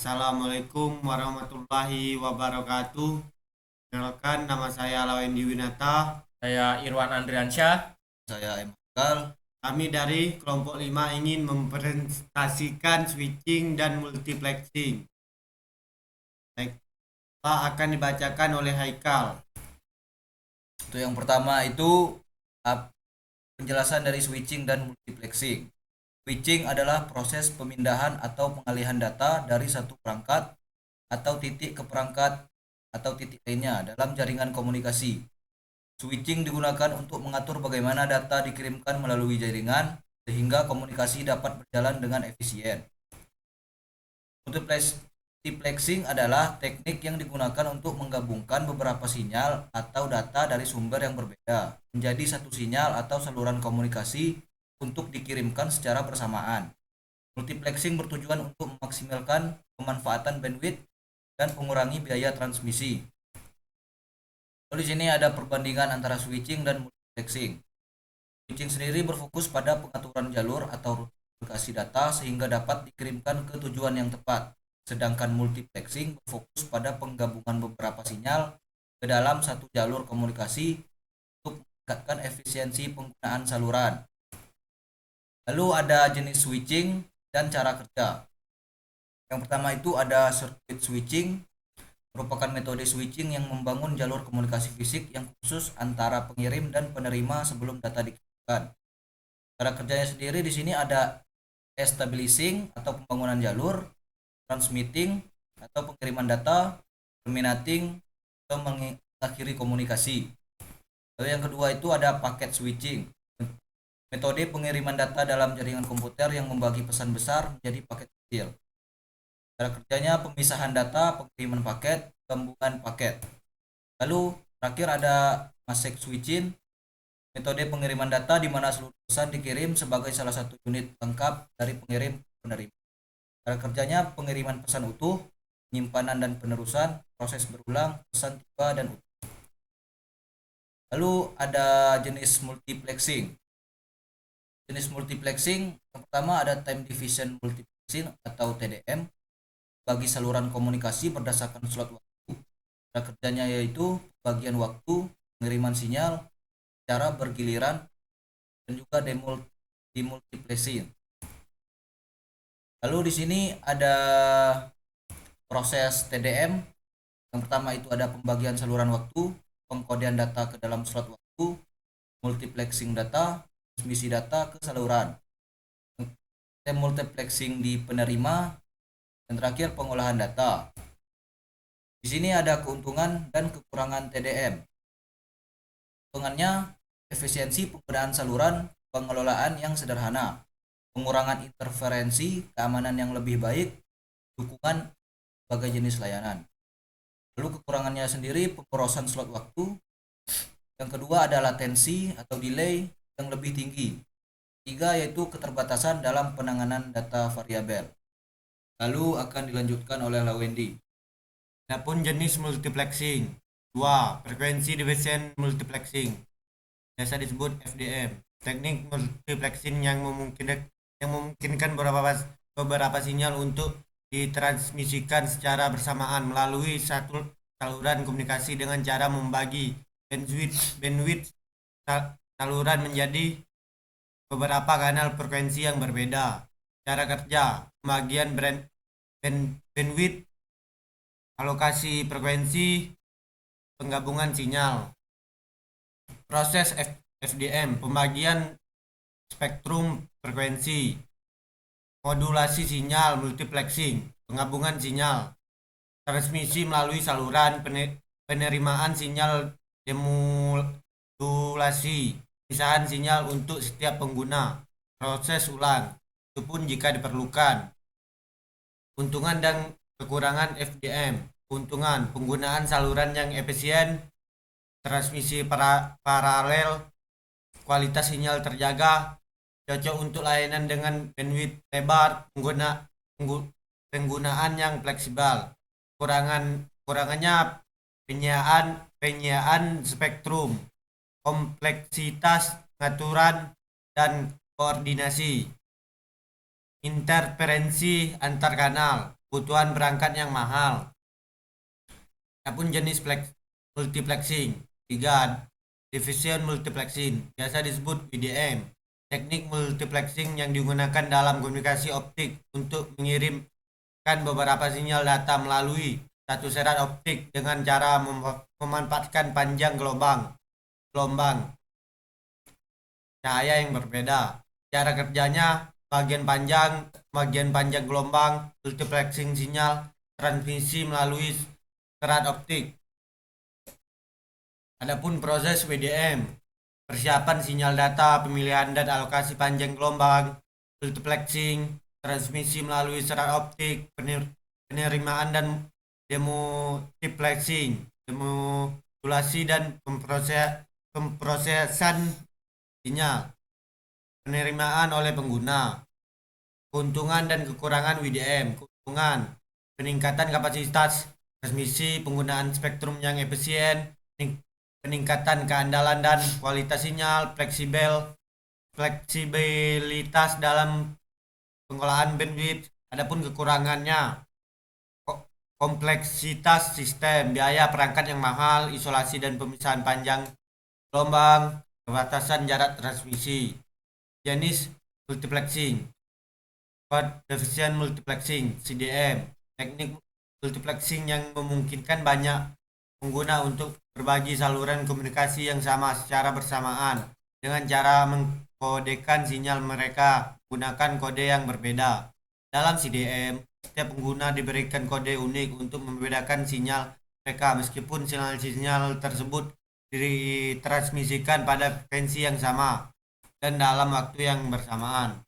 Assalamualaikum warahmatullahi wabarakatuh. Perkenalkan, nama saya Lawendi Winata. Saya Irwan Andriansyah. Saya Emakal. Kami dari kelompok 5 ingin mempresentasikan switching dan multiplexing. Baik, akan dibacakan oleh Haikal. Untuk yang pertama itu penjelasan dari switching dan multiplexing. Switching adalah proses pemindahan atau pengalihan data dari satu perangkat atau titik ke perangkat atau titik lainnya dalam jaringan komunikasi. Switching digunakan untuk mengatur bagaimana data dikirimkan melalui jaringan sehingga komunikasi dapat berjalan dengan efisien. Multiplexing adalah teknik yang digunakan untuk menggabungkan beberapa sinyal atau data dari sumber yang berbeda menjadi satu sinyal atau saluran komunikasi untuk dikirimkan secara bersamaan. Multiplexing bertujuan untuk memaksimalkan pemanfaatan bandwidth dan mengurangi biaya transmisi. Lalu di sini ada perbandingan antara switching dan multiplexing. Switching sendiri berfokus pada pengaturan jalur atau lokasi data sehingga dapat dikirimkan ke tujuan yang tepat. Sedangkan multiplexing berfokus pada penggabungan beberapa sinyal ke dalam satu jalur komunikasi untuk meningkatkan efisiensi penggunaan saluran. Lalu ada jenis switching dan cara kerja. Yang pertama itu ada circuit switching, merupakan metode switching yang membangun jalur komunikasi fisik yang khusus antara pengirim dan penerima sebelum data dikirimkan. Cara kerjanya sendiri di sini ada establishing atau pembangunan jalur, transmitting atau pengiriman data, terminating atau mengakhiri komunikasi. Lalu yang kedua itu ada packet switching. Metode pengiriman data dalam jaringan komputer yang membagi pesan besar menjadi paket kecil. Cara kerjanya pemisahan data, pengiriman paket, gabungan paket. Lalu terakhir ada mask switching. Metode pengiriman data di mana seluruh pesan dikirim sebagai salah satu unit lengkap dari pengirim ke penerima. Cara kerjanya pengiriman pesan utuh, penyimpanan dan penerusan, proses berulang, pesan tiba dan utuh. Lalu ada jenis multiplexing. Jenis multiplexing yang pertama ada time division multiplexing atau TDM bagi saluran komunikasi berdasarkan slot waktu. Cara kerjanya yaitu bagian waktu, pengiriman sinyal, cara bergiliran, dan juga demultiplexing. Lalu di sini ada proses TDM. Yang pertama itu ada pembagian saluran waktu, pengkodean data ke dalam slot waktu, multiplexing data, transmisi data ke saluran, multiplexing di penerima, dan terakhir pengolahan data. Di sini ada keuntungan dan kekurangan TDM. Keuntungannya efisiensi penggunaan saluran, pengelolaan yang sederhana, pengurangan interferensi, keamanan yang lebih baik, dukungan sebagai jenis layanan. Lalu kekurangannya sendiri pemborosan slot waktu. Yang kedua ada latensi atau delay yang lebih tinggi. Tiga yaitu keterbatasan dalam penanganan data variabel. Lalu akan dilanjutkan oleh Lawendi. Adapun jenis multiplexing. 2. Frekuensi division multiplexing. Biasa disebut FDM. Teknik multiplexing yang memungkinkan beberapa sinyal untuk ditransmisikan secara bersamaan melalui satu saluran komunikasi dengan cara membagi bandwidth saluran menjadi beberapa kanal frekuensi yang berbeda. Cara kerja, pembagian bandwidth, alokasi frekuensi, penggabungan sinyal. Proses FDM, pembagian spektrum frekuensi, modulasi sinyal, multiplexing, penggabungan sinyal, transmisi melalui saluran, penerimaan sinyal, demodulasi, pisahan sinyal untuk setiap pengguna, proses ulang, itu pun jika diperlukan. Keuntungan dan kekurangan FDM. Keuntungan, penggunaan saluran yang efisien, transmisi paralel, kualitas sinyal terjaga, cocok untuk layanan dengan bandwidth lebar, penggunaan yang fleksibel. Kurangannya penyiaan spektrum, kompleksitas pengaturan dan koordinasi, interferensi antar kanal. kebutuhan perangkat yang mahal. Adapun jenis multiplexing. 3. Division multiplexing, biasa disebut VDM. Teknik multiplexing yang digunakan dalam komunikasi optik untuk mengirimkan beberapa sinyal data melalui satu serat optik dengan cara memanfaatkan panjang gelombang cahaya yang berbeda. Cara kerjanya, bagian panjang gelombang multiplexing sinyal transmisi melalui serat optik. Adapun proses VDM, persiapan sinyal data, pemilihan dan alokasi panjang gelombang, multiplexing, transmisi melalui serat optik, penerimaan dan demultiplexing, demodulasi dan pemrosesan sinyal, penerimaan oleh pengguna. Keuntungan dan kekurangan VDM. Keuntungan, peningkatan kapasitas transmisi, penggunaan spektrum yang efisien, peningkatan keandalan dan kualitas sinyal, fleksibilitas dalam pengolahan bandwidth. Adapun kekurangannya, kompleksitas sistem, biaya perangkat yang mahal, isolasi dan pemisahan panjang gelombang, keterbatasan jarak transmisi. Jenis multiplexing, division multiplexing (CDM), teknik multiplexing yang memungkinkan banyak pengguna untuk berbagi saluran komunikasi yang sama secara bersamaan dengan cara mengkodekan sinyal mereka menggunakan kode yang berbeda. Dalam CDM, setiap pengguna diberikan kode unik untuk membedakan sinyal mereka meskipun sinyal tersebut ditransmisikan pada frekuensi yang sama dan dalam waktu yang bersamaan.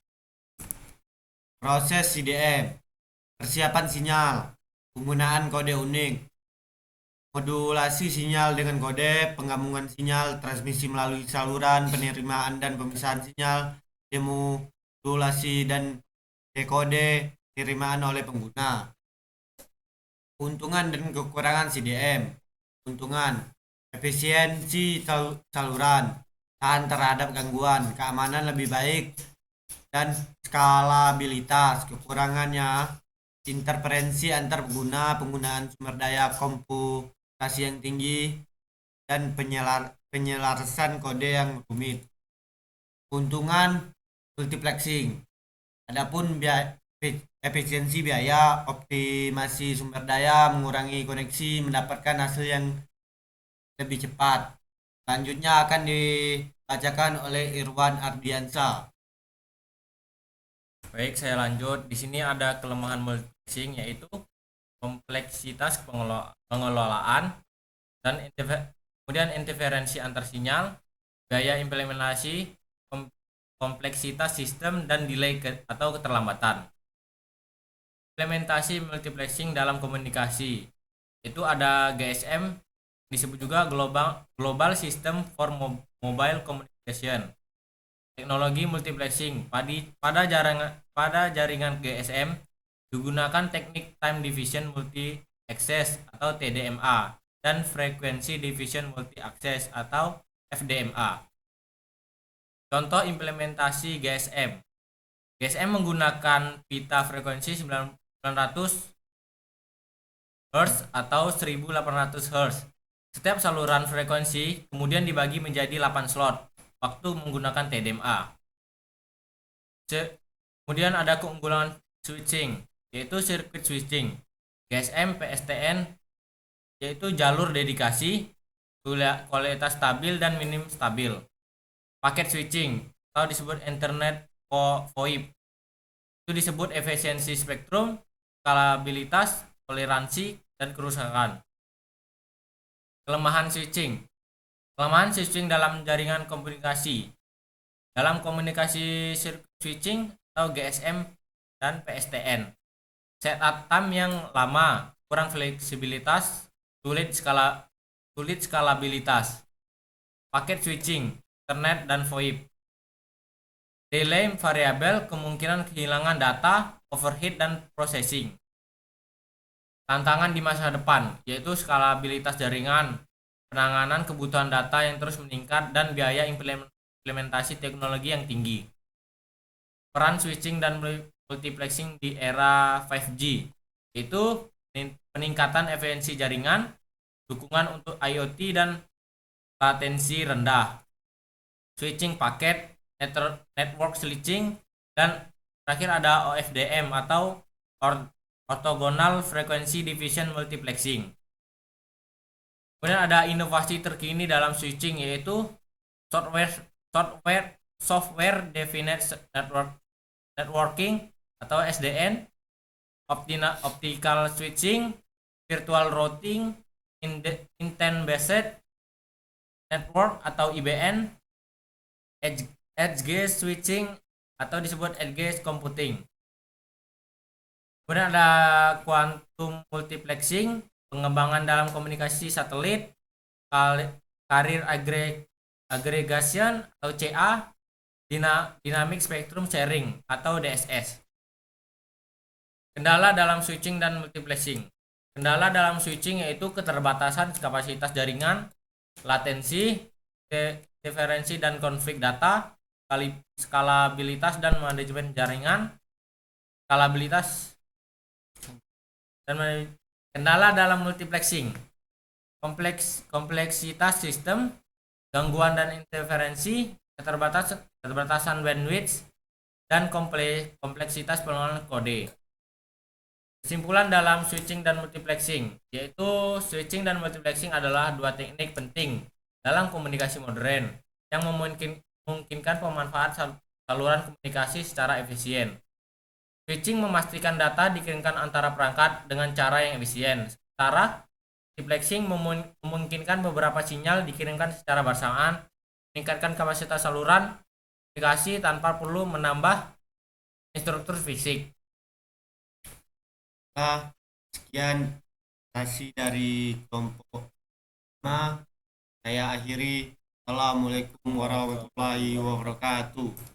Proses CDM, persiapan sinyal, penggunaan kode unik, modulasi sinyal dengan kode, penggabungan sinyal, transmisi melalui saluran, penerimaan dan pemisahan sinyal, demodulasi dan dekode, penerimaan oleh pengguna. Keuntungan dan kekurangan CDM. Keuntungan, efisiensi saluran, tahan terhadap gangguan, keamanan lebih baik, dan skalabilitas. Kekurangannya, interferensi antar pengguna, penggunaan sumber daya komputasi yang tinggi, dan penyelarasan kode yang rumit. Keuntungan multiplexing. Adapun efisiensi biaya, optimasi sumber daya, mengurangi koneksi, mendapatkan hasil yang lebih cepat. Selanjutnya akan dibacakan oleh Irwan Ardiansa. Baik, saya lanjut. Di sini ada kelemahan multiplexing, yaitu kompleksitas pengelolaan dan kemudian interferensi antar sinyal, gaya implementasi, kompleksitas sistem, dan delay atau keterlambatan. Implementasi multiplexing dalam komunikasi itu ada GSM, disebut juga Global System for Mobile Communication. Teknologi multiplexing pada jaringan GSM digunakan teknik time division multi access atau TDMA dan frequency division multi access atau FDMA. Contoh implementasi GSM. GSM menggunakan pita frekuensi 900 Hz atau 1800 Hz. Setiap saluran frekuensi kemudian dibagi menjadi 8 slot waktu menggunakan TDMA. Kemudian ada keunggulan switching, yaitu circuit switching. GSM PSTN yaitu jalur dedikasi, kualitas stabil dan minim stabil. Paket switching atau disebut Internet VoIP itu disebut efisiensi spektrum, skalabilitas, toleransi, dan kerusakan. Kelemahan switching. Kelemahan switching dalam jaringan komunikasi. Dalam komunikasi circuit switching atau GSM dan PSTN, setup time yang lama, kurang fleksibilitas, sulit skalabilitas. Paket switching, Internet dan VoIP. Delay variabel, kemungkinan kehilangan data, overheat dan processing. Tantangan di masa depan, yaitu skalabilitas jaringan, penanganan kebutuhan data yang terus meningkat, dan biaya implementasi teknologi yang tinggi. Peran switching dan multiplexing di era 5G. yaitu peningkatan efisiensi jaringan, dukungan untuk IoT dan latensi rendah, switching paket, network switching, dan terakhir ada OFDM atau orthogonal frequency division multiplexing. Kemudian ada inovasi terkini dalam switching, yaitu software defined networking atau SDN, optical switching, virtual routing, intent based network atau IBN, edge switching atau disebut edge computing. Kemudian ada quantum multiplexing, pengembangan dalam komunikasi satelit, carrier aggregation atau CA, dynamic spectrum sharing atau DSS. Kendala dalam switching dan multiplexing. Kendala dalam switching yaitu keterbatasan kapasitas jaringan, latensi, diferensi dan konflik data, skalabilitas dan manajemen jaringan, kendala dalam multiplexing, kompleksitas sistem, gangguan dan interferensi, keterbatasan bandwidth, dan kompleksitas pengelolaan kode. Kesimpulan dalam switching dan multiplexing, yaitu switching dan multiplexing adalah dua teknik penting dalam komunikasi modern yang memungkinkan pemanfaatan saluran komunikasi secara efisien. Switching memastikan data dikirimkan antara perangkat dengan cara yang efisien, sementara multiplexing memungkinkan beberapa sinyal dikirimkan secara bersamaan, meningkatkan kapasitas saluran komunikasi tanpa perlu menambah struktur fisik. Sekian presentasi dari kelompok 5. Saya akhiri. Assalamualaikum warahmatullahi wabarakatuh.